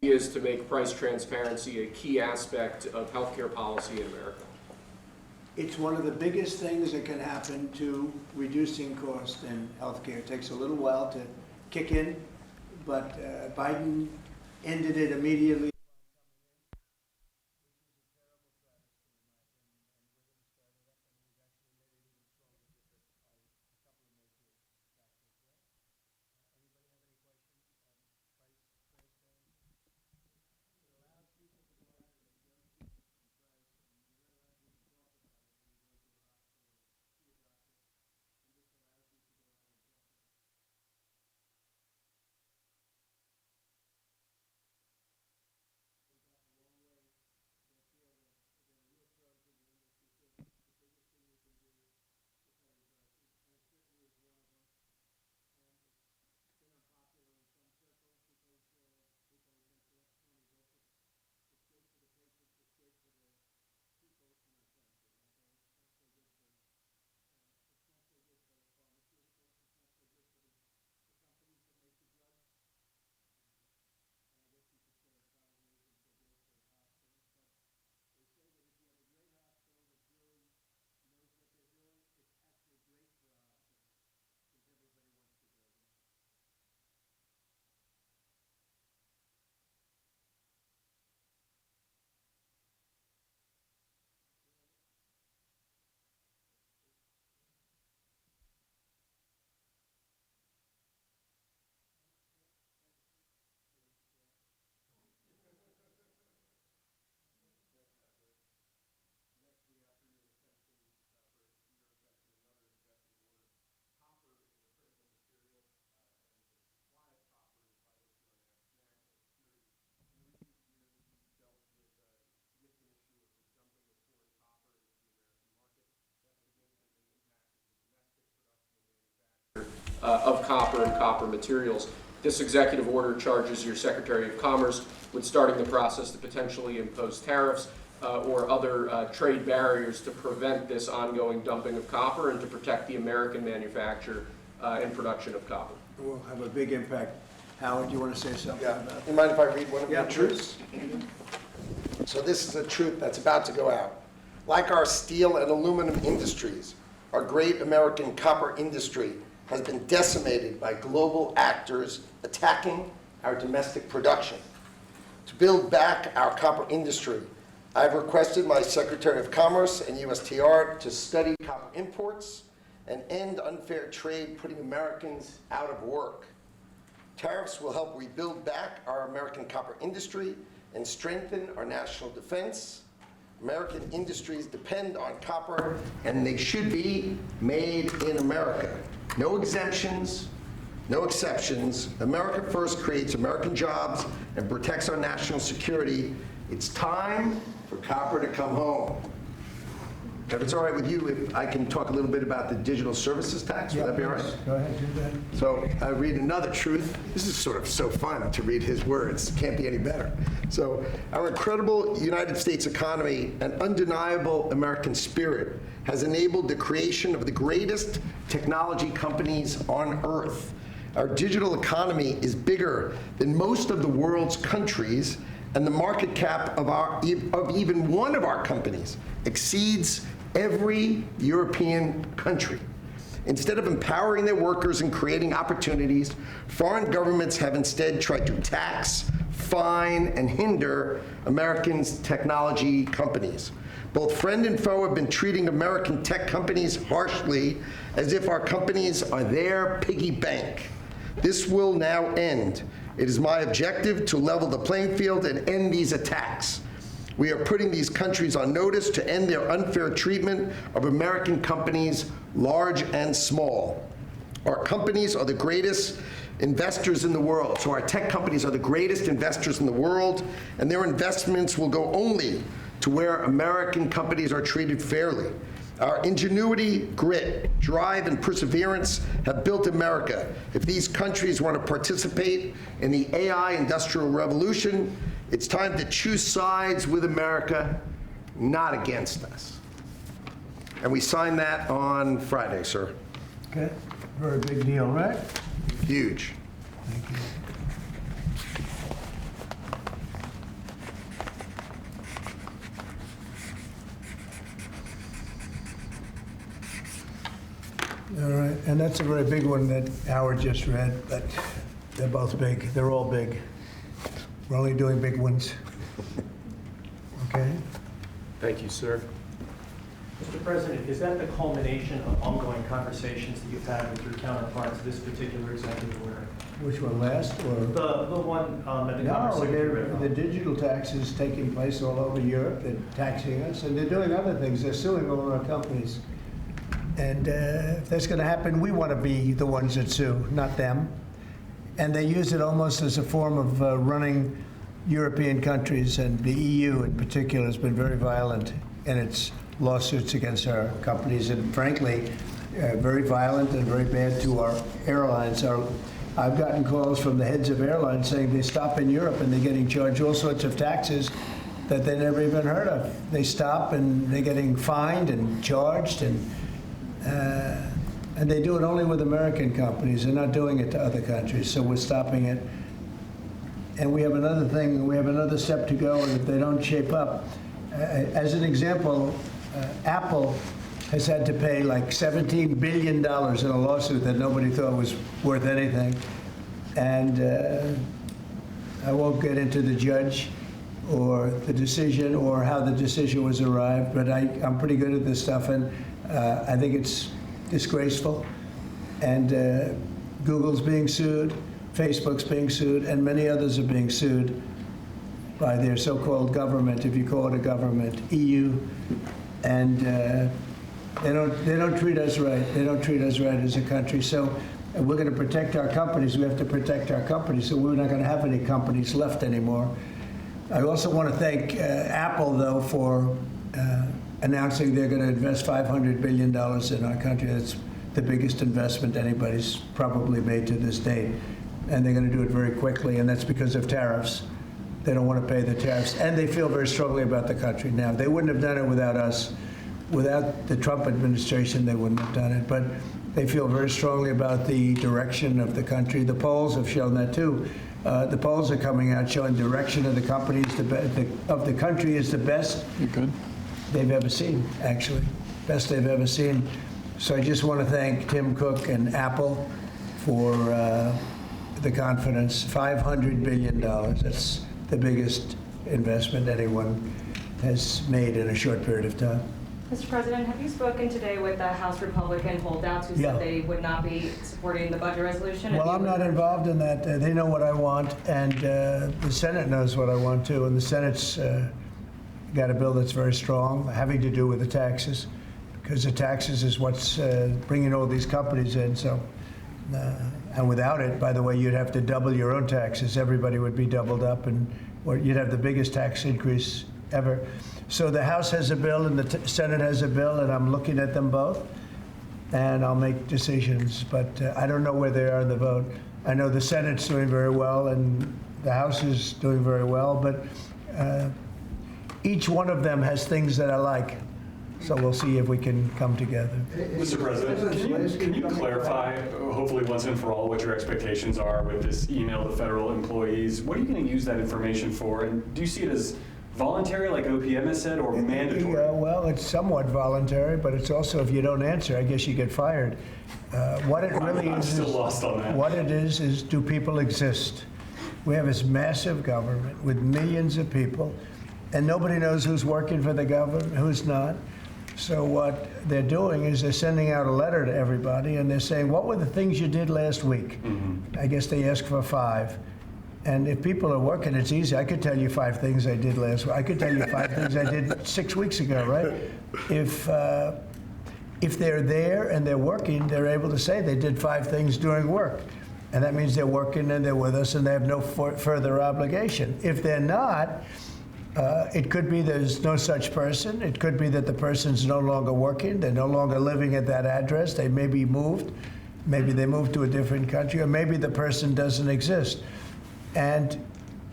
is to make price transparency a key aspect of healthcare policy in America. It's one of the biggest things that can happen to reducing costs in healthcare. It takes a little while to kick in, but Biden ended it immediately. Of copper and copper materials. This executive order charges your Secretary of Commerce with starting the process to potentially impose tariffs or other trade barriers to prevent this ongoing dumping of copper and to protect the American manufacture and production of copper. It will have a big impact. Howard, do you want to say something Yeah. about that? You mind if I read one of Yeah, the truths? So this is a truth that's about to go out. Like our steel and aluminum industries, our great American copper industry has been decimated by global actors attacking our domestic production. To build back our copper industry, I've requested my Secretary of Commerce and USTR to study copper imports and end unfair trade putting Americans out of work. Tariffs will help rebuild back our American copper industry and strengthen our national defense. American industries depend on copper, and they should be made in America. No exemptions, no exceptions. America first creates American jobs and protects our national security. It's time for copper to come home. If it's all right with you, if I can talk a little bit about the digital services tax, would that be all right? Go ahead, do that. So I read another truth. This is sort of so fun to read his words. Can't be any better. So our incredible United States economy and undeniable American spirit has enabled the creation of the greatest technology companies on earth. Our digital economy is bigger than most of the world's countries, and the market cap of even one of our companies exceeds every European country. Instead of empowering their workers and creating opportunities, foreign governments have instead tried to tax, fine, and hinder Americans' technology companies. Both friend and foe have been treating American tech companies harshly as if our companies are their piggy bank. This will now end. It is my objective to level the playing field and end these attacks. We are putting these countries on notice to end their unfair treatment of American companies, large and small. Our companies are the greatest investors in the world. So our tech companies are the greatest investors in the world, and their investments will go only to where American companies are treated fairly. Our ingenuity, grit, drive, and perseverance have built America. If these countries want to participate in the AI industrial revolution, it's time to choose sides with America, not against us. And we signed that on Friday, sir. Okay, very big deal, right? Huge. Thank you. And that's a very big one that Howard just read, but they're both big. They're all big. We're only doing big ones. Okay? Thank you, sir. Mr. President, is that the culmination of ongoing conversations that you've had with your counterparts, this particular executive order? Which one, last or? The one that the No, conversation the digital tax is taking place all over Europe. They're taxing us, and they're doing other things. They're suing all our companies. And if that's going to happen, we want to be the ones that sue, not them. And they use it almost as a form of running European countries, and the EU in particular has been very violent in its lawsuits against our companies, and frankly, very violent and very bad to our airlines. I've gotten calls from the heads of airlines saying they stop in Europe and they're getting charged all sorts of taxes that they never even heard of. They stop and they're getting fined and charged, and they do it only with American companies. They're not doing it to other countries, so we're stopping it. And we have another thing, we have another step to go, and if they don't shape up, as an example, Apple has had to pay like $17 billion in a lawsuit that nobody thought was worth anything. And I won't get into the judge or the decision or how the decision was arrived, but I'm pretty good at this stuff, and I think it's disgraceful. And Google's being sued, Facebook's being sued, and many others are being sued by their so-called government, if you call it a government, EU, and they don't treat us right. They don't treat us right as a country. So we're going to protect our companies. We have to protect our companies. So we're not going to have any companies left anymore. I also want to thank Apple, though, for announcing they're going to invest $500 billion in our country. That's the biggest investment anybody's probably made to this date. And they're going to do it very quickly, and that's because of tariffs. They don't want to pay the tariffs, and they feel very strongly about the country. Now, they wouldn't have done it without us. Without the Trump administration, they wouldn't have done it. But they feel very strongly about the direction of the country. The polls have shown that, too. The polls are coming out showing direction of the companies, of the country is the best they've ever seen, actually. Best they've ever seen. So I just want to thank Tim Cook and Apple for the confidence. $500 billion. That's the biggest investment anyone has made in a short period of time. Mr. President, have you spoken today with the House Republican holdouts who said they would not be supporting the budget resolution? Well, I'm not involved in that. They know what I want, and the Senate knows what I want too. And the Senate's got a bill that's very strong, having to do with the taxes, because the taxes is what's bringing all these companies in. So, and without it, by the way, you'd have to double your own taxes. Everybody would be doubled up, and you'd have the biggest tax increase ever. So the House has a bill and the Senate has a bill, and I'm looking at them both, and I'll make decisions. But I don't know where they are in the vote. I know the Senate's doing very well, and the House is doing very well, but each one of them has things that I like. So we'll see if we can come together. Mr. President, can you clarify, hopefully once and for all, what your expectations are with this email to federal employees? What are you going to use that information for? And do you see it as voluntary, like OPM has said, or mandatory? Yeah, well, it's somewhat voluntary, but it's also, if you don't answer, I guess you get fired. What it really I'm is, still lost on that. What it is do people exist? We have this massive government with millions of people, and nobody knows who's working for the government, who's not. So what they're doing is they're sending out a letter to everybody, and they're saying, what were the things you did last week? Mm-hmm. I guess they ask for 5. And if people are working, it's easy. I could tell you 5 things I did last week. I could tell you 5 things I did 6 weeks ago, right? If they're there and they're working, they're able to say they did 5 things during work. And that means they're working and they're with us and they have no further obligation. If they're not, it could be there's no such person. It could be that the person's no longer working. They're no longer living at that address. They may be moved. Maybe they moved to a different country, or maybe the person doesn't exist. And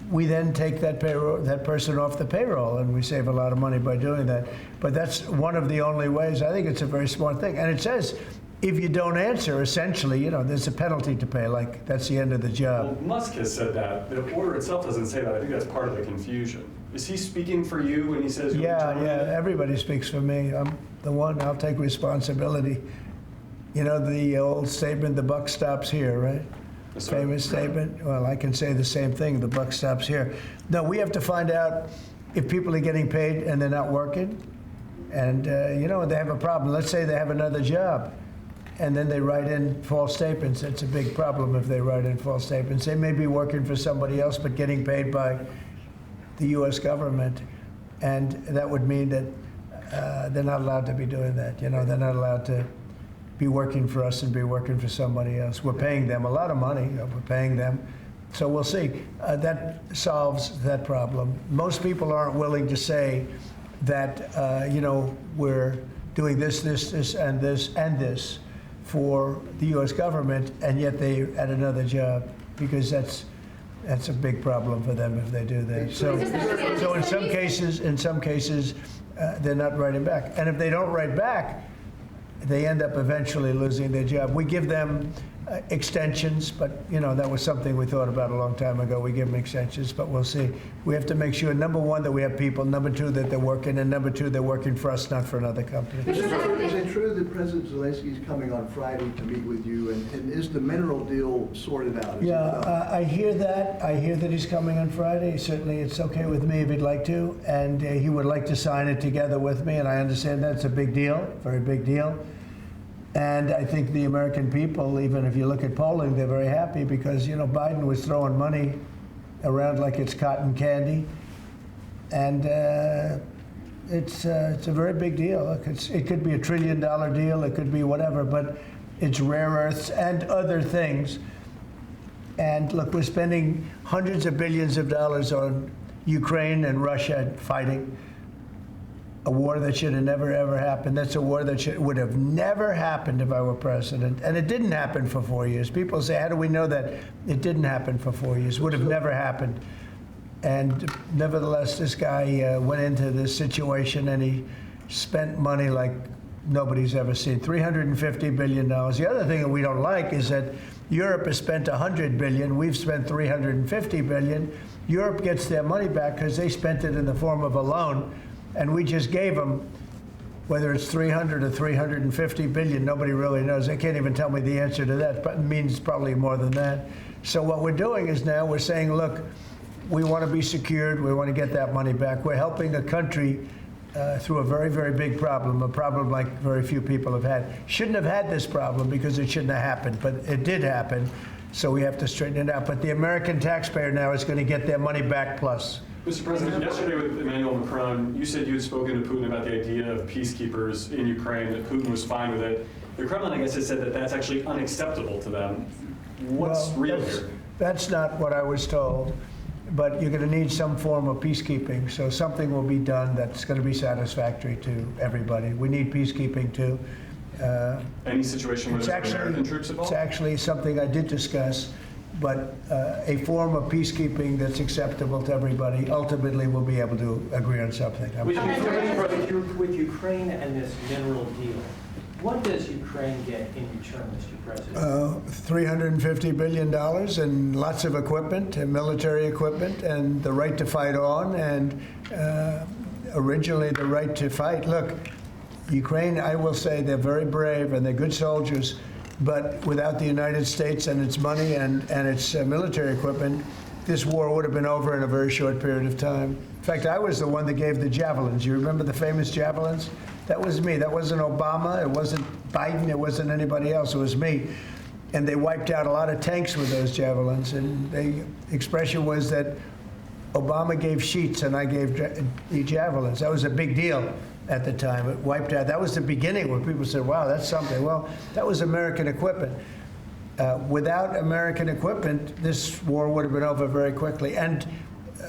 we then take that person off the payroll, and we save a lot of money by doing that. But that's one of the only ways. I think it's a very smart thing. And it says, if you don't answer, essentially, there's a penalty to pay. Like, that's the end of the job. Well, Musk has said that. The order itself doesn't say that. I think that's part of the confusion. Is he speaking for you when he says you'll Yeah, everybody speaks for me. I'm the one. I'll take responsibility. You know the old statement, the buck stops here, right? Yes, sir. Famous statement. Well, I can say the same thing, the buck stops here. No, we have to find out if people are getting paid and they're not working, and they have a problem. Let's say they have another job, and then they write in false statements. It's a big problem if they write in false statements. They may be working for somebody else, but getting paid by the U.S. government, and that would mean that they're not allowed to be doing that. They're not allowed to be working for us and be working for somebody else. We're paying them a lot of money. We're paying them. So we'll see. That solves that problem. Most people aren't willing to say that, we're doing this, and this, and this for the U.S. government, and yet they're at another job, because that's a big problem for them if they do that. So in some cases, they're not writing back. And if they don't write back, they end up eventually losing their job. We give them extensions, but that was something we thought about a long time ago. We give them extensions, but we'll see. We have to make sure, number one, that we have people, number two, that they're working, and number two, they're working for us, not for another company. Is it true that President Zelensky is coming on Friday to meet with you, and is the mineral deal sorted out? Is it Yeah, done? I hear that. I hear that he's coming on Friday. Certainly, it's okay with me if he'd like to, and he would like to sign it together with me, and I understand that's a big deal, very big deal. And I think the American people, even if you look at polling, they're very happy because, Biden was throwing money around like it's cotton candy. And it's a very big deal. Look, it could be $1 trillion deal, it could be whatever, but it's rare earths and other things. And look, we're spending hundreds of billions of dollars on Ukraine and Russia fighting. A war that should have never, ever happened. That's a war that would have never happened if I were president. And it didn't happen for 4 years. People say, how do we know that it didn't happen for 4 years? Would have never happened. And nevertheless, this guy went into this situation and he spent money like nobody's ever seen, $350 billion. The other thing that we don't like is that Europe has spent $100 billion. We've spent $350 billion. Europe gets their money back because they spent it in the form of a loan. And we just gave them, whether it's 300 or 350 billion, nobody really knows. They can't even tell me the answer to that, but it means probably more than that. So what we're doing is now we're saying, look, we want to be secured. We want to get that money back. We're helping a country through a very, very big problem, a problem like very few people have had. Shouldn't have had this problem because it shouldn't have happened, but it did happen. So we have to straighten it out. But the American taxpayer now is going to get their money back plus. Mr. President, yesterday with Emmanuel Macron, you said you had spoken to Putin about the idea of peacekeepers in Ukraine, that Putin was fine with it. The Kremlin, I guess, has said that that's actually unacceptable to them. What's real here? That's not what I was told, but you're going to need some form of peacekeeping, so something will be done that's going to be satisfactory to everybody. We need peacekeeping too. Any situation where there's American troops involved? It's actually something I did discuss, but a form of peacekeeping that's acceptable to everybody, ultimately we'll be able to agree on something. With Ukraine and this mineral deal, what does Ukraine get in return, Mr. President? $350 billion and lots of equipment and military equipment and the right to fight on and originally the right to fight. Look, Ukraine, I will say they're very brave and they're good soldiers, but without the United States and its money and its military equipment, this war would have been over in a very short period of time. In fact, I was the one that gave the javelins. You remember the famous javelins? That was me. That wasn't Obama. It wasn't Biden. It wasn't anybody else. It was me. And they wiped out a lot of tanks with those javelins. And the expression was that Obama gave sheets and I gave the javelins. That was a big deal at the time. It wiped out. That was the beginning when people said, wow, that's something. Well, that was American equipment. Without American equipment, this war would have been over very quickly. And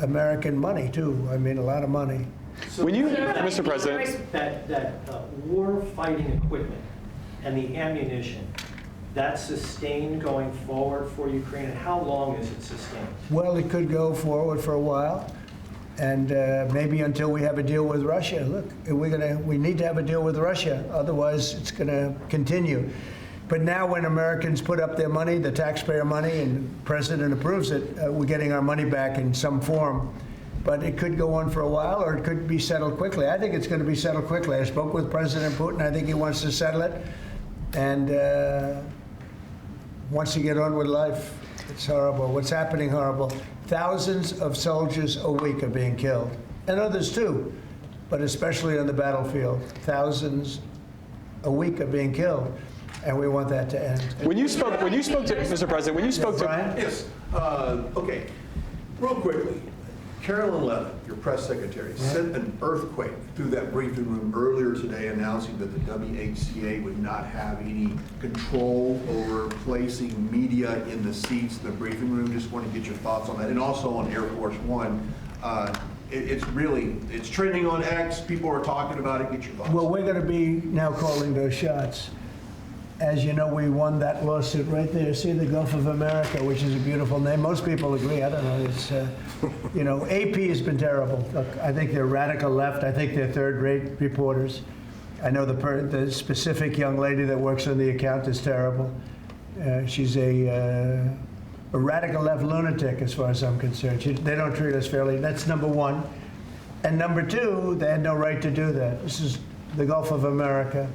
American money, too. I mean, a lot of money. So When you, Mr. President, that war-fighting equipment and the ammunition, that's sustained going forward for Ukraine, and how long is it sustained? Well, it could go forward for a while, and maybe until we have a deal with Russia. Look, we need to have a deal with Russia, otherwise it's going to continue. But now when Americans put up their money, the taxpayer money, and the president approves it, we're getting our money back in some form. But it could go on for a while, or it could be settled quickly. I think it's going to be settled quickly. I spoke with President Putin. I think he wants to settle it. And once you get on with life, it's horrible. What's happening horrible. Thousands of soldiers a week are being killed, and others too, but especially on the battlefield. Thousands a week are being killed, and we want that to end. When you spoke to, Mr. President, when you spoke to, Brian? Yes, okay. Real quickly, Carolyn Levin, your press secretary, sent an earthquake through that briefing room earlier today announcing that the WHCA would not have any control over placing media in the seats in the briefing room. Just want to get your thoughts on that. And also on Air Force One, it's trending on X. People are talking about it. Get your thoughts. Well, we're going to be now calling those shots. As you know, we won that lawsuit right there. See the Gulf of America, which is a beautiful name. Most people agree. I don't know. It's, you know, AP has been terrible. Look, I think they're radical left. I think they're third-rate reporters. I know the specific young lady that works on the account is terrible. She's a radical left lunatic, as far as I'm concerned. They don't treat us fairly. That's number one. And number two, they had no right to do that. This is the Gulf of America.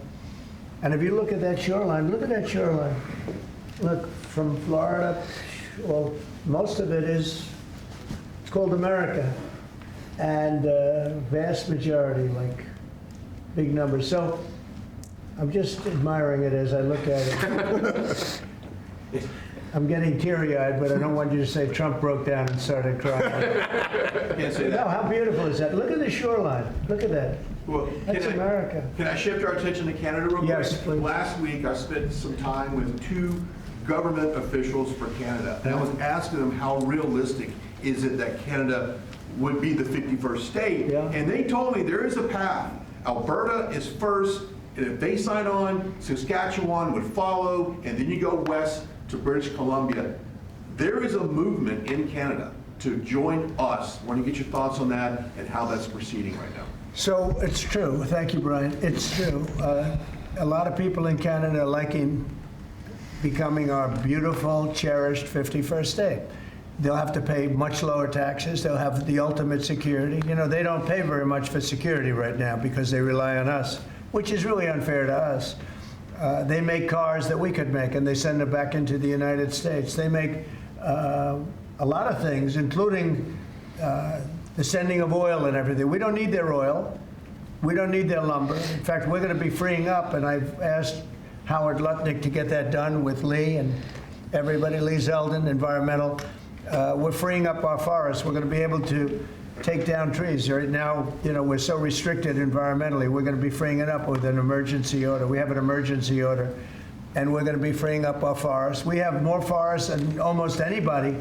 And if you look at that shoreline, look at that shoreline. Look, from Florida, well, most of it is, it's called America. And vast majority, like big numbers. So I'm just admiring it as I look at it. I'm getting teary-eyed, but I don't want you to say Trump broke down and started crying. Can't say that. No, how beautiful is that? Look at the shoreline. Look at that. Well, That's America. Can I shift our attention to Canada real quick? Yes, please. Last week, I spent some time with 2 government officials for Canada. And I was asking them how realistic is it that Canada would be the 51st state? Yeah. And they told me there is a path. Alberta is first, and if they sign on, Saskatchewan would follow, and then you go west to British Columbia. There is a movement in Canada to join us. Want to get your thoughts on that and how that's proceeding right now? So it's true. Thank you, Brian. It's true. A lot of people in Canada are liking becoming our beautiful, cherished 51st state. They'll have to pay much lower taxes. They'll have the ultimate security. You know, they don't pay very much for security right now because they rely on us, which is really unfair to us. They make cars that we could make, and they send them back into the United States. They make a lot of things, including the sending of oil and everything. We don't need their oil. We don't need their lumber. In fact, we're going to be freeing up, and I've asked Howard Lutnick to get that done with Lee and everybody, Lee Zeldin, environmental. We're freeing up our forests. We're going to be able to take down trees. Right now, you know, we're so restricted environmentally. We're going to be freeing it up with an emergency order. We have an emergency order, and we're going to be freeing up our forests. We have more forests than almost anybody,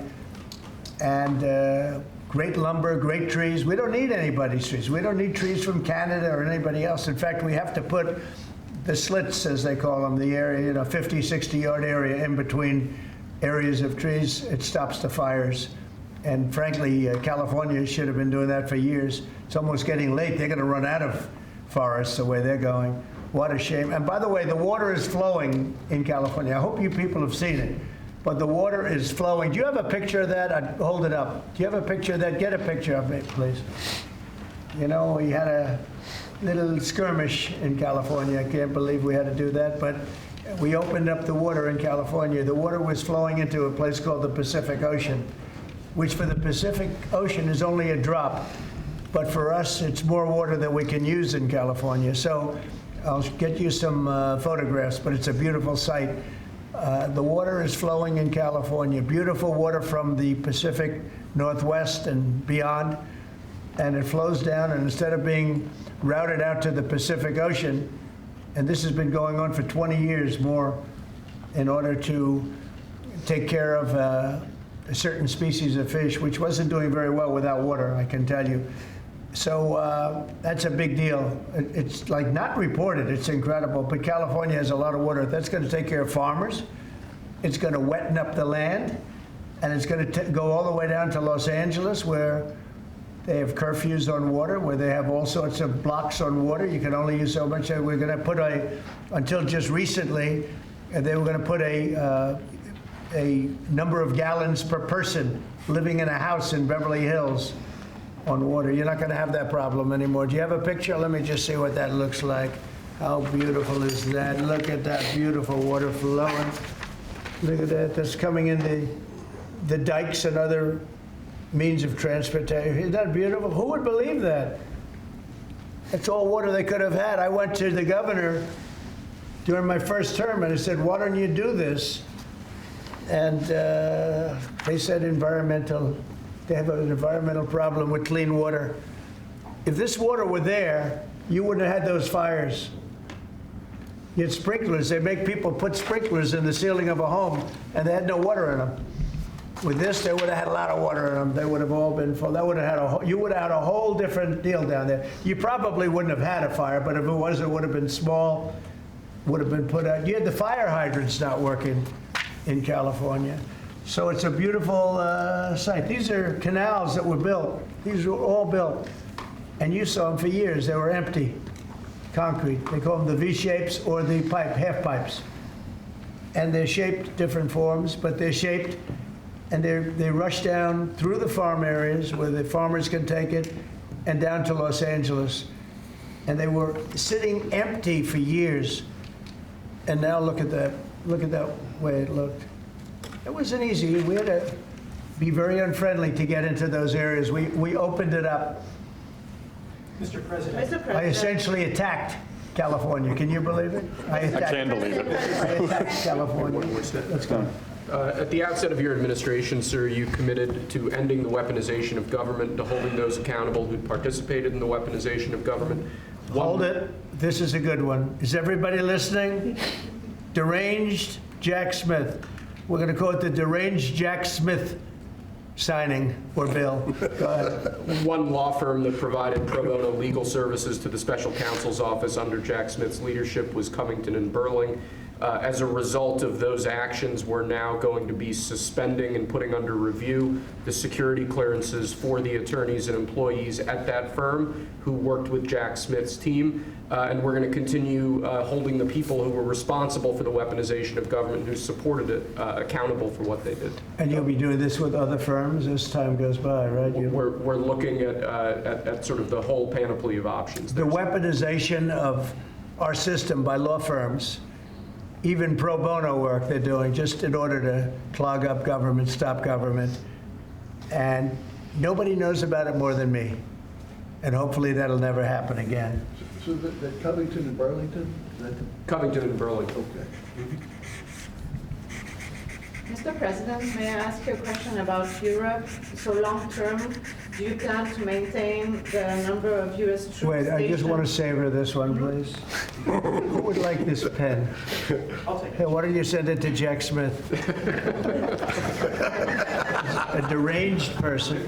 and great lumber, great trees. We don't need anybody's trees. We don't need trees from Canada or anybody else. In fact, we have to put the slits, as they call them, the area, you know, 50, 60-yard area in between areas of trees. It stops the fires. And frankly, California should have been doing that for years. It's almost getting late. They're going to run out of forests the way they're going. What a shame. And by the way, the water is flowing in California. I hope you people have seen it. But the water is flowing. Do you have a picture of that? I'd hold it up. Do you have a picture of that? Get a picture of it, please. You know, we had a little skirmish in California. I can't believe we had to do that. But we opened up the water in California. The water was flowing into a place called the Pacific Ocean, which for the Pacific Ocean is only a drop. But for us, it's more water that we can use in California. So I'll get you some photographs, but it's a beautiful sight. The water is flowing in California. Beautiful water from the Pacific Northwest and beyond. And it flows down, and instead of being routed out to the Pacific Ocean, and this has been going on for 20 years more in order to take care of a certain species of fish, which wasn't doing very well without water, I can tell you. So that's a big deal. It's like not reported, it's incredible, but California has a lot of water. That's going to take care of farmers. It's going to wetten up the land, and it's going to go all the way down to Los Angeles, where they have curfews on water, where they have all sorts of blocks on water. You can only use so much. We're going to put until just recently, they were going to put a number of gallons per person living in a house in Beverly Hills on water. You're not going to have that problem anymore. Do you have a picture? Let me just see what that looks like. How beautiful is that? Look at that beautiful water flowing. Look at that, that's coming in the dikes and other means of transportation. Isn't that beautiful? Who would believe that? It's all water they could have had. I went to the governor during my first term and I said, why don't you do this? And they said they have an environmental problem with clean water. If this water were there, you wouldn't have had those fires. You had sprinklers. They make people put sprinklers in the ceiling of a home, and they had no water in them. With this, they would have had a lot of water in them. They would have all been full. That would have had you would have had a whole different deal down there. You probably wouldn't have had a fire, but if it was, it would have been small, would have been put out. You had the fire hydrants not working in California. So it's a beautiful site. These are canals that were built. These were all built. And you saw them for years. They were empty. Concrete. They call them the V-shapes or the half pipes. And they're shaped different forms, but they're shaped and they rush down through the farm areas where the farmers can take it and down to Los Angeles. And they were sitting empty for years. And now look at that way it looked. It wasn't easy. We had to be very unfriendly to get into those areas. We opened it up. Mr. President. I essentially attacked California. Can you believe it? I can believe it. I attacked California. Let's go. At the outset of your administration, sir, you committed to ending the weaponization of government, to holding those accountable who participated in the weaponization of government. Hold it. This is a good one. Is everybody listening? Deranged Jack Smith. We're going to call it the Deranged Jack Smith signing or bill. Go ahead. One law firm that provided pro bono legal services to the special counsel's office under Jack Smith's leadership was Covington and Burling. As a result of those actions, we're now going to be suspending and putting under review the security clearances for the attorneys and employees at that firm who worked with Jack Smith's team. And we're going to continue holding the people who were responsible for the weaponization of government, who supported it, accountable for what they did. And you'll be doing this with other firms as time goes by, right? We're looking at sort of the whole panoply of options. The weaponization of our system by law firms, even pro bono work they're doing just in order to clog up government, stop government. And nobody knows about it more than me. And hopefully that'll never happen again. So that Covington and Burlington? Is that the- Covington and Burlington. Okay. Mr. President, may I ask you a question about Europe? So long-term, do you plan to maintain the number of U.S. troops Wait, I just want to stationed? savor this one, please. Who would like this pen? I'll take it. Hey, why don't you send it to Jack Smith? A deranged person.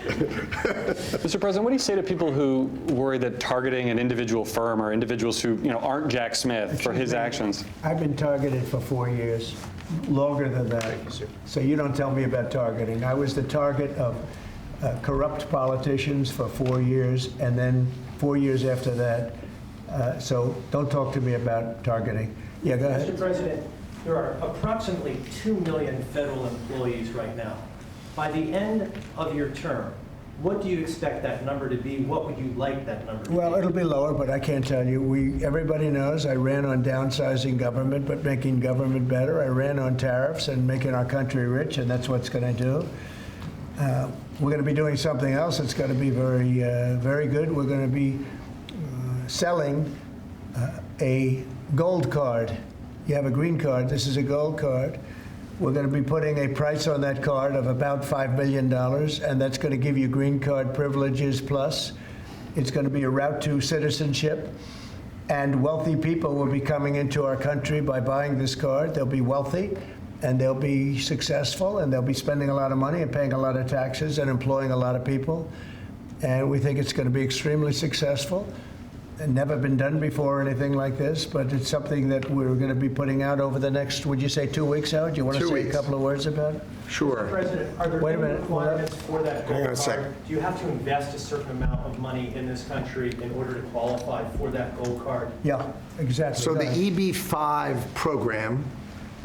Mr. President, what do you say to people who worry that targeting an individual firm or individuals who, aren't Jack Smith for his actions? I've been targeted for 4 years, longer than that. So you don't tell me about targeting. I was the target of corrupt politicians for 4 years, and then 4 years after that. So don't talk to me about targeting. Yeah, go ahead. Mr. President, there are approximately 2 million federal employees right now. By the end of your term, what do you expect that number to be? What would you like that number to be? Well, it'll be lower, but I can't tell you. Everybody knows I ran on downsizing government, but making government better. I ran on tariffs and making our country rich, and that's what's going to do. We're going to be doing something else that's going to be very, very good. We're going to be selling a gold card. You have a green card. This is a gold card. We're going to be putting a price on that card of about $5 million, and that's going to give you green card privileges plus. It's going to be a route to citizenship, and wealthy people will be coming into our country by buying this card. They'll be wealthy, and they'll be successful, and they'll be spending a lot of money and paying a lot of taxes and employing a lot of people. And we think it's going to be extremely successful. And never been done before or anything like this, but it's something that we're going to be putting out over the next, would you say 2 weeks, Howard? Do you want to 2 say weeks. a couple of words about it? Sure. President, are there Wait a any minute. requirements for that Hang on gold a second. card? Do you have to invest a certain amount of money in this country in order to qualify for that gold card? Yeah, exactly. So the Go ahead. EB-5 program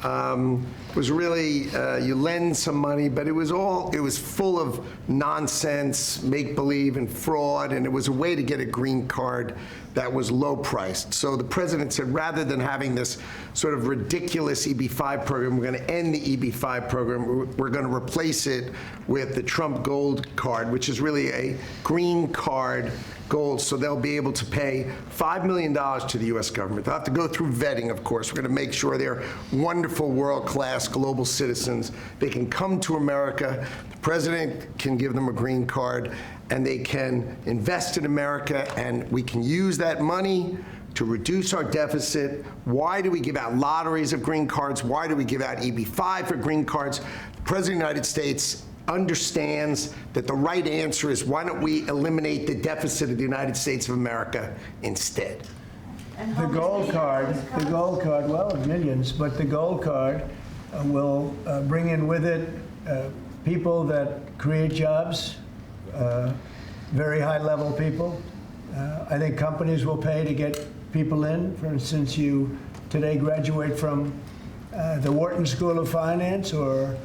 was really, you lend some money, but it was full of nonsense, make-believe, and fraud, and it was a way to get a green card that was low-priced. So the president said, rather than having this sort of ridiculous EB-5 program, we're going to end the EB-5 program. We're going to replace it with the Trump Gold Card, which is really a green card gold, so they'll be able to pay $5 million to the U.S. government. They'll have to go through vetting, of course. We're going to make sure they're wonderful, world-class global citizens. They can come to America. The president can give them a green card, and they can invest in America, and we can use that money to reduce our deficit. Why do we give out lotteries of green cards? Why do we give out EB-5 for green cards? The President of the United States understands that the right answer is, why don't we eliminate the deficit of the United States of America instead? And The how gold much card, well, millions, but the gold card will bring in with it people that create jobs, very high-level people. I think companies will pay to get people in. For instance, you today graduate from the Wharton School of Finance or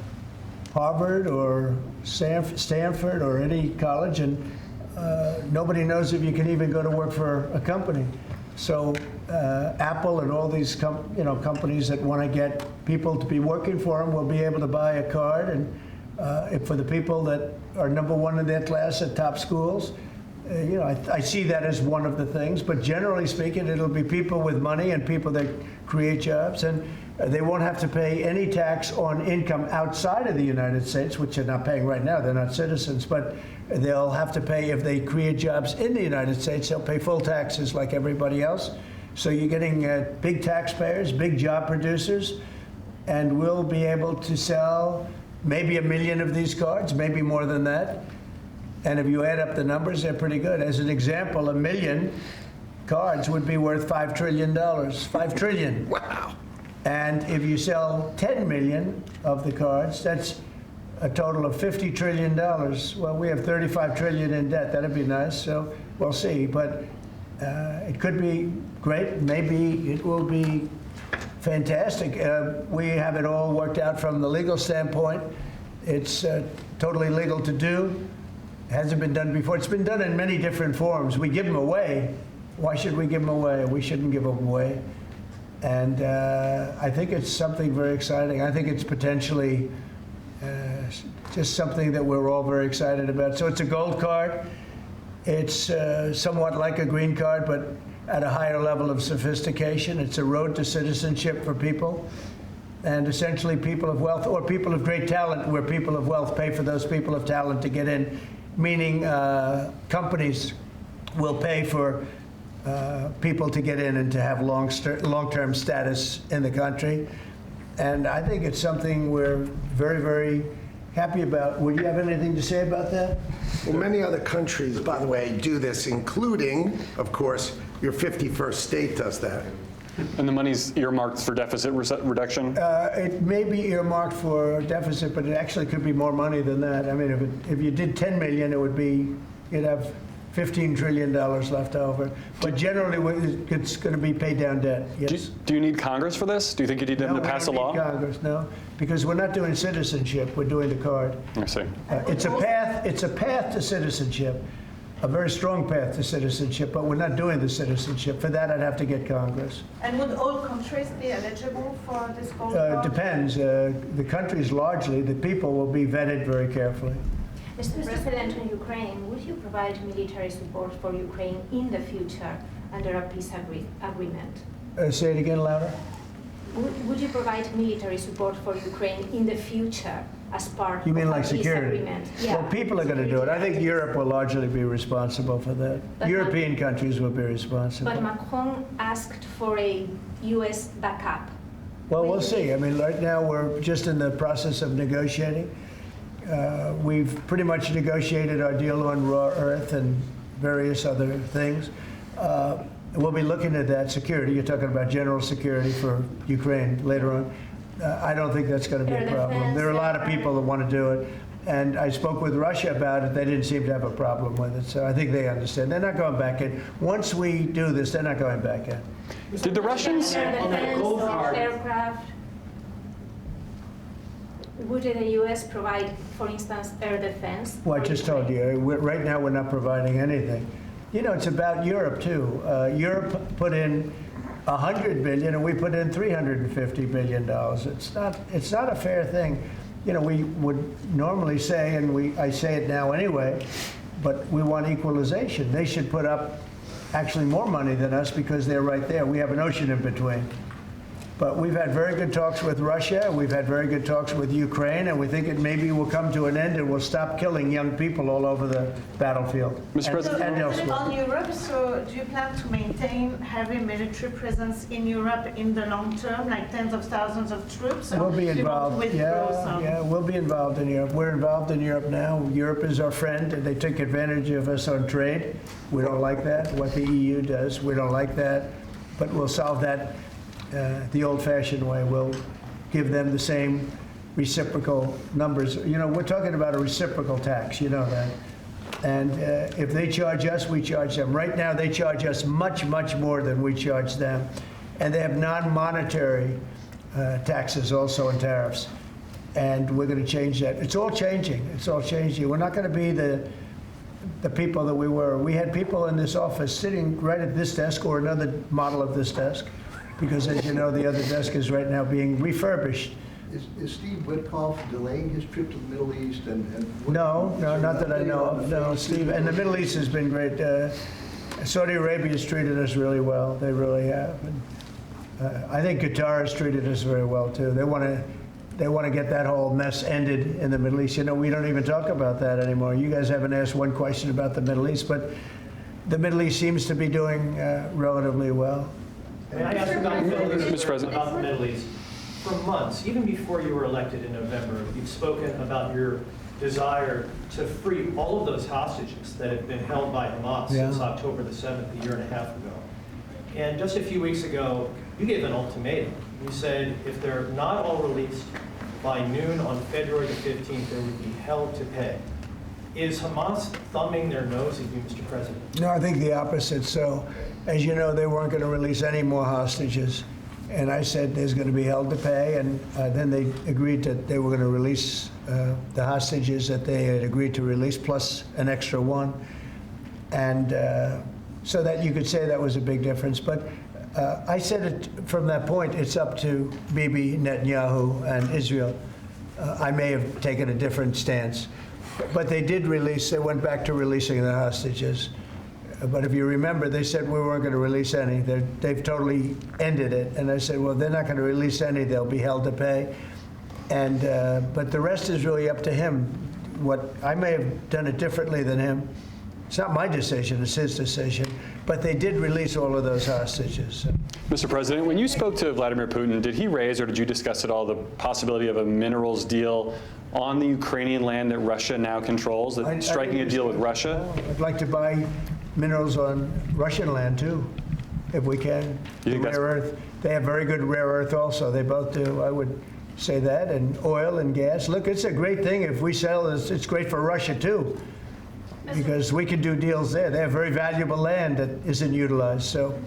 Harvard or Stanford or any college, and nobody knows if you can even go to work for a company. So Apple and all these companies that want to get people to be working for them will be able to buy a card, and for the people that are #1 in their class at top schools, I see that as one of the things. But generally speaking, it'll be people with money and people that create jobs, and they won't have to pay any tax on income outside of the United States, which they're not paying right now. They're not citizens, but they'll have to pay if they create jobs in the United States. They'll pay full taxes like everybody else. So you're getting big taxpayers, big job producers, and we'll be able to sell maybe 1 million of these cards, maybe more than that. And if you add up the numbers, they're pretty good. As an example, 1 million cards would be worth $5 trillion. $5 trillion. Wow. And if you sell 10 million of the cards, that's a total of $50 trillion. Well, we have 35 trillion in debt. That'd be nice. So we'll see. But it could be great. Maybe it will be fantastic. We have it all worked out from the legal standpoint. It's totally legal to do. It hasn't been done before. It's been done in many different forms. We give them away. Why should we give them away? We shouldn't give them away. And I think it's something very exciting. I think it's potentially just something that we're all very excited about. So it's a gold card. It's somewhat like a green card, but at a higher level of sophistication. It's a road to citizenship for people. And essentially people of wealth or people of great talent, where people of wealth pay for those people of talent to get in, meaning companies will pay for people to get in and to have long-term status in the country. And I think it's something we're very, very happy about. Would you have anything to say about that? Well, many other countries, by the way, do this, including, of course, your 51st state does that. And the money's earmarked for deficit reduction? It may be earmarked for deficit, but it actually could be more money than that. I mean, if you did 10 million, you'd have $15 trillion left over. But generally, it's going to be paid down debt, yes. Do you need Congress for this? Do you think you need them to pass a law? No, we don't need Congress, no, because we're not doing citizenship, we're doing the card. I see. It's a path to citizenship, a very strong path to citizenship, but we're not doing the citizenship. For that, I'd have to get Congress. And would all countries be eligible for this gold card? Depends. The countries largely, the people will be vetted very carefully. Mr. President, on Ukraine, would you provide military support for Ukraine in the future under a peace agreement? Say it again louder. Would you provide military support for Ukraine in the future as part You mean of like a peace security? agreement? Well, people are going to do it. I think Europe will largely be responsible for that. But European countries will be responsible. But Macron asked for a U.S. backup. Well, we'll see. I mean, right now we're just in the process of negotiating. We've pretty much negotiated our deal on raw earth and various other things. We'll be looking at that security. You're talking about general security for Ukraine later on. I don't think that's going to be a problem. There are a lot of people that want to do it. And I spoke with Russia about it. They didn't seem to have a problem with it. So I think they understand. They're not going back in. Once we do this, they're not going back in. Did the Russians? Air defense, aircraft. Would the U.S. provide, for instance, air defense? Well, I for just told Ukraine? you, right now, we're not providing anything. You know, it's about Europe, too. Europe put in $100 billion, and we put in $350 billion. It's not a fair thing. You know, we would normally say, and I say it now anyway, but we want equalization. They should put up actually more money than us because they're right there. We have an ocean in between. But we've had very good talks with Russia, we've had very good talks with Ukraine, and we think it maybe will come to an end and we'll stop killing young people all over the battlefield. Mr. President? And elsewhere. On Europe, so do you plan to maintain heavy military presence in Europe in the long term, like tens of thousands of troops? or We'll be do you want to involved, withdraw some? yeah, we'll be involved in Europe. We're involved in Europe now. Europe is our friend, and they took advantage of us on trade. We don't like that, what the EU does, we don't like that, but we'll solve that the old-fashioned way. We'll give them the same reciprocal numbers. You know, we're talking about a reciprocal tax, you know that. And if they charge us, we charge them. Right now, they charge us much, much more than we charge them. And they have non-monetary taxes also and tariffs. And we're going to change that. It's all changing. It's all changing. We're not going to be the people that we were. We had people in this office sitting right at this desk or another model of this desk, because as you know, the other desk is right now being refurbished. Is Steve Witkoff delaying his trip to the Middle East? No, not that I know of. No, Steve, and the Middle East has been great. Saudi Arabia has treated us really well. They really have. And, I think Qatar has treated us very well too. They want to get that whole mess ended in the Middle East. You know, we don't even talk about that anymore. You guys haven't asked one question about the Middle East, but the Middle East seems to be doing relatively well. May I ask about the Middle East? Mr. President. About the Middle East. For months, even before you were elected in November, you've spoken about your desire to free all of those hostages that have been held by Hamas since October the 7th, a year and a half ago. And just a few weeks ago, you gave an ultimatum. You said if they're not all released by noon on February the 15th, they would be held to pay. Is Hamas thumbing their nose at you, Mr. President? No, I think the opposite. So, as you know, they weren't going to release any more hostages. And I said there's going to be held to pay. And then they agreed that they were going to release the hostages that they had agreed to release, plus an extra one. And so that you could say that was a big difference. But I said it from that point, it's up to Bibi Netanyahu and Israel. I may have taken a different stance. But they did release, they went back to releasing the hostages. But if you remember, they said we weren't going to release any. They've totally ended it. And I said, well, they're not going to release any. They'll be held to pay. And but the rest is really up to him. What I may have done it differently than him. It's not my decision, it's his decision. But they did release all of those hostages. Mr. President, when you spoke to Vladimir Putin, did he raise or did you discuss at all the possibility of a minerals deal on the Ukrainian land that Russia now controls, striking a deal with Russia? I'd like to buy minerals on Russian land too, if we can. You think rare earth. They have very good rare earth also. They both do. I would say that. And oil and gas. Look, it's a great thing if we sell this. It's great for Russia too, because we can do deals there. They have very valuable land that isn't utilized. So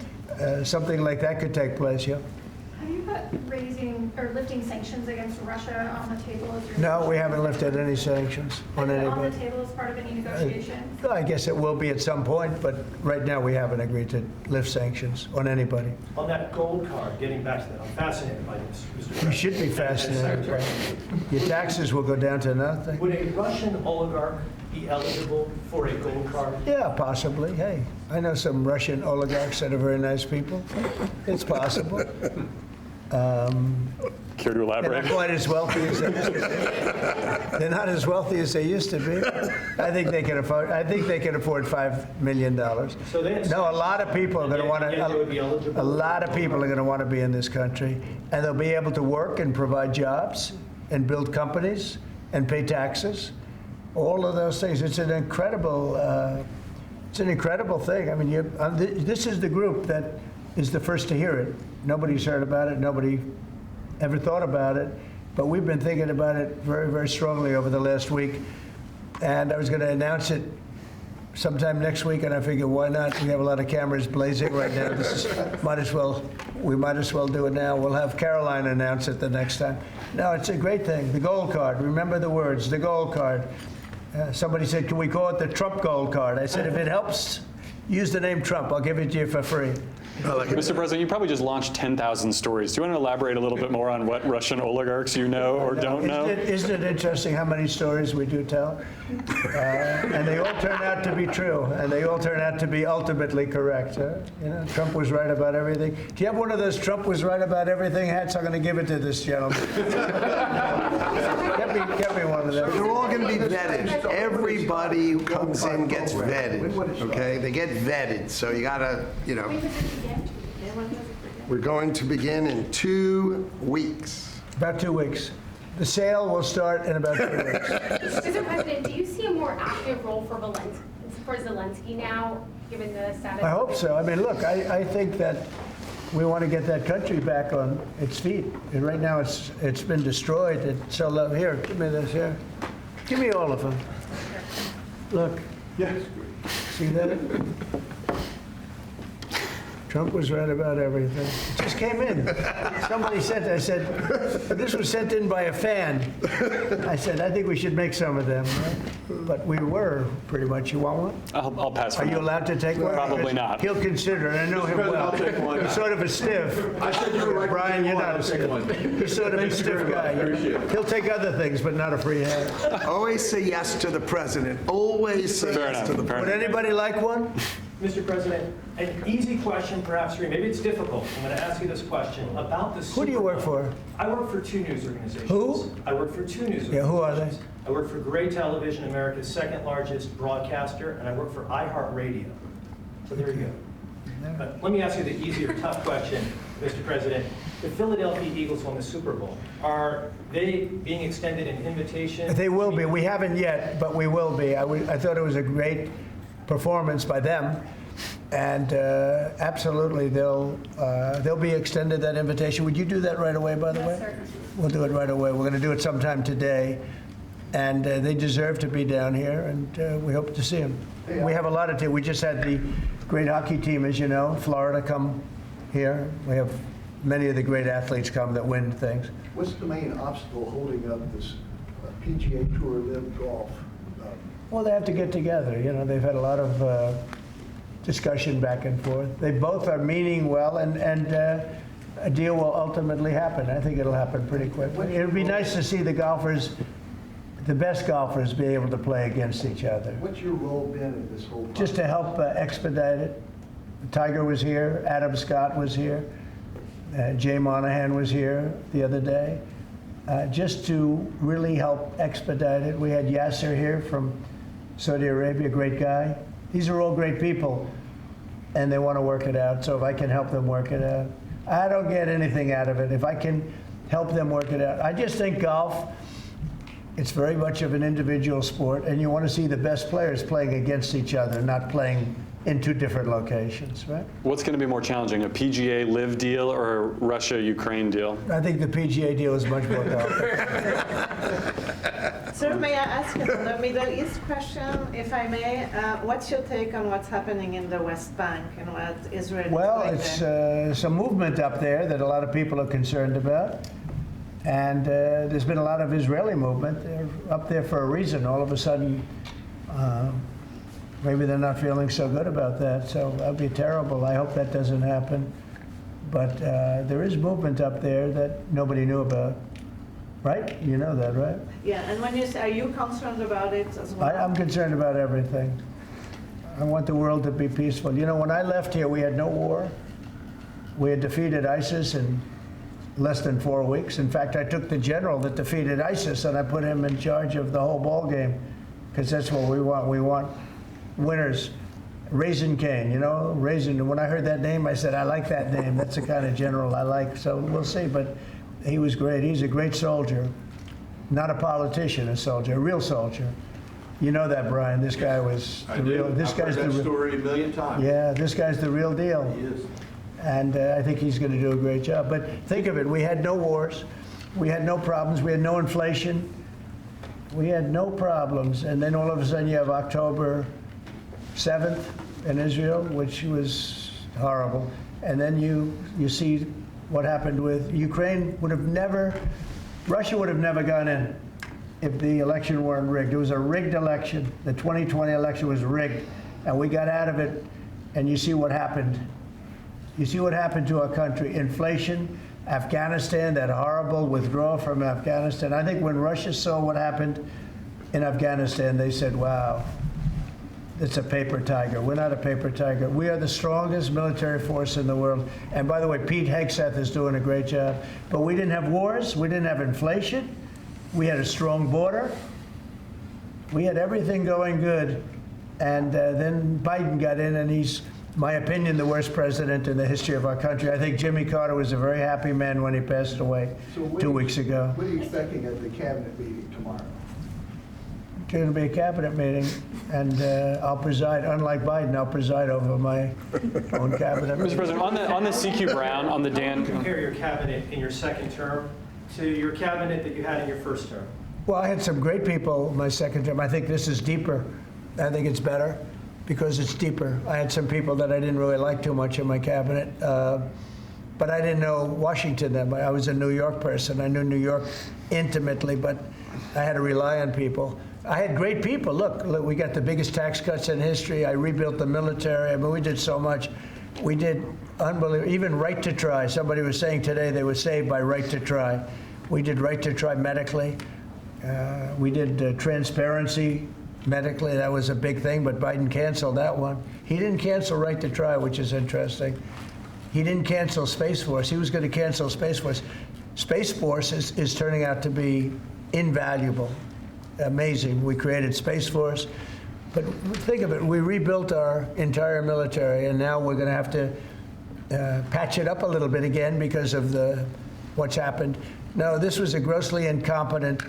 something like that could take place, yeah. Have you put raising or lifting sanctions against Russia on the table? As your No, we haven't lifted any sanctions on Is it anybody. on the table as part of any negotiation? I guess it will be at some point, but right now we haven't agreed to lift sanctions on anybody. On that gold card, getting back to that, I'm fascinated by this, Mr. President. You should be fascinated. Secretary, Your taxes will go down to nothing. would a Russian oligarch be eligible for a gold card? Yeah, possibly. Hey, I know some Russian oligarchs that are very nice people. It's possible. Care to They're elaborate? not quite as wealthy as they used to be. They're not as wealthy as they used to be. I think they can afford $5 million. So they- No, a lot of people are going to want Yet they would be eligible to. A lot of people are going to want to be in this country, and they'll be able to work and provide jobs and build companies and pay taxes. All of those things. It's an incredible thing. I mean, this is the group that is the first to hear it. Nobody's heard about it. Nobody ever thought about it. But we've been thinking about it very, very strongly over the last week. And I was going to announce it sometime next week, and I figured, why not? We have a lot of cameras blazing right now. We might as well do it now. We'll have Caroline announce it the next time. No, it's a great thing. The gold card. Remember the words, the gold card. Somebody said, can we call it the Trump gold card? I said, if it helps, use the name Trump. I'll give it to you for free. Mr. President, you probably just launched 10,000 stories. Do you want to elaborate a little bit more on what Russian oligarchs you know or don't know? Isn't it interesting how many stories we do tell? And they all turn out to be true, and they all turn out to be ultimately correct. You know, Trump was right about everything. Do you have one of those Trump was right about everything hats? I'm going to give it to this gentleman. Get me one of those. They're all going to be vetted. Everybody who comes in gets vetted, okay? They get vetted, so you got to, you know. We're going to begin in 2 weeks. About 2 weeks. The sale will start in about 2 weeks. Mr. President, do you see a more active role for Zelensky now, given the status? I hope so. I mean, look, I think that we want to get that country back on its feet. And right now it's been destroyed. It's so low. Here, give me this here. Give me all of them. Look. Yes. See that? Trump was right about everything. It just came in. Somebody sent, I said, this was sent in by a fan. I said, I think we should make some of them. Right? But we were, pretty much. You want one? I'll pass Are for you now. allowed to take one? Probably not. He'll consider it. I know him President, well. I'll take one. He's sort of a stiff. I said you were right. Brian, you're not a I'll take stiff. one. He's sort of a Thank you stiff very much. guy. Appreciate it. He'll take other things, but not a free hand. Always say yes to the president. Always say Fair yes enough. to the Fair Would president. anybody like one? Mr. President, an easy question perhaps for you. Maybe it's difficult. I'm going to ask you this question about the Who do you Super work Bowl. for? I work for 2 news organizations. Who? I work for 2 news organizations. Yeah, who are they? I work for Gray Television, America's second largest broadcaster, and I work for iHeartRadio. So there you go. But let me ask you the easier, tough question, Mr. President. The Philadelphia Eagles won the Super Bowl. Are they being extended an invitation? They will be. We haven't yet, but we will be. I thought it was a great performance by them, and absolutely they'll be extended that invitation. Would you do that right away, by the way? Yes, sir. We'll do it right away. We're going to do it sometime today, and they deserve to be down here, and we hope to see them. We have a lot of teams. We just had the great hockey team, as you know, Florida come here. We have many of the great athletes come that win things. What's the main obstacle holding up this PGA Tour Live Golf? Well, they have to get together. You know, they've had a lot of discussion back and forth. They both are meaning well, and a deal will ultimately happen. I think it'll happen pretty quickly. It would be nice to see the golfers, the best golfers, be able to play against each other. What's your role been in this whole process? Just to help expedite it. Tiger was here, Adam Scott was here, Jay Monahan was here the other day, just to really help expedite it. We had Yasser here from Saudi Arabia, great guy. These are all great people, and they want to work it out, so if I can help them work it out. I don't get anything out of it. If I can help them work it out. I just think golf, it's very much of an individual sport, and you want to see the best players playing against each other, not playing in 2 different locations, right? What's going to be more challenging, a PGA Live deal or a Russia-Ukraine deal? I think the PGA deal is much more complicated. Sir, may I ask another Middle East question, if I may? What's your take on what's happening in the West Bank and what Israel is Well, doing it's there? some movement up there that a lot of people are concerned about. And there's been a lot of Israeli movement. They're up there for a reason. All of a sudden, maybe they're not feeling so good about that. So that'd be terrible. I hope that doesn't happen. But there is movement up there that nobody knew about. Right? You know that, right? Yeah, and when you say, are you concerned about it as well? I'm concerned about everything. I want the world to be peaceful. You know, when I left here, we had no war. We had defeated ISIS in less than 4 weeks. In fact, I took the general that defeated ISIS and I put him in charge of the whole ball game, because that's what we want. We want winners. Raisin Cane, you know, Raisin. When I heard that name, I said, I like that name. That's the kind of general I like. So we'll see. But he was great. He's a great soldier. Not a politician, a soldier, a real soldier. You know that, Brian. This guy was the real. This guy's the I've heard that real. story a million times. Yeah, this guy's the real deal. He is. And I think he's going to do a great job. But think of it, we had no wars, we had no problems, we had no inflation, we had no problems. And then all of a sudden you have October 7th in Israel, which was horrible. And then you see what happened with Ukraine. Would have never Russia would have never gone in if the election weren't rigged. It was a rigged election. The 2020 election was rigged, and we got out of it, and you see what happened. You see what happened to our country. Inflation, Afghanistan, that horrible withdrawal from Afghanistan. I think when Russia saw what happened in Afghanistan, they said, wow, it's a paper tiger. We're not a paper tiger. We are the strongest military force in the world. And by the way, Pete Hegseth is doing a great job. But we didn't have wars. We didn't have inflation. We had a strong border. We had everything going good. And then Biden got in, and he's, my opinion, the worst president in the history of our country. I think Jimmy Carter was a very happy man when he passed away So what 2 weeks ago. What are you expecting at the cabinet meeting tomorrow? Going to be a cabinet meeting, and I'll preside. Unlike Biden, I'll preside over my own cabinet. Mr. President, on the CQ Brown, on the Dan. Compare your cabinet in your second term to your cabinet that you had in your first term. Well, I had some great people in my second term. I think this is deeper. I think it's better because it's deeper. I had some people that I didn't really like too much in my cabinet, but I didn't know Washington then. I was a New York person. I knew New York intimately, but I had to rely on people. I had great people. Look, we got the biggest tax cuts in history. I rebuilt the military. I mean, we did so much. We did unbelievable. Even right to try. Somebody was saying today they were saved by right to try. We did right to try medically. We did transparency medically. That was a big thing, but Biden canceled that one. He didn't cancel right to try, which is interesting. He didn't cancel Space Force. He was going to cancel Space Force. Space Force is turning out to be invaluable. Amazing. We created Space Force. But think of it, we rebuilt our entire military, and now we're going to have to patch it up a little bit again because of what's happened. No, this was a grossly incompetent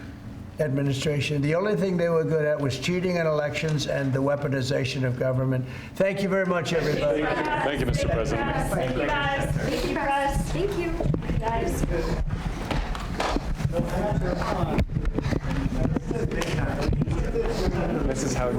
administration. The only thing they were good at was cheating in elections and the weaponization of government. Thank you very much, everybody. Thank you, Mr. President. Thank you, guys. Thank you, guys. Thank you, guys. This is how it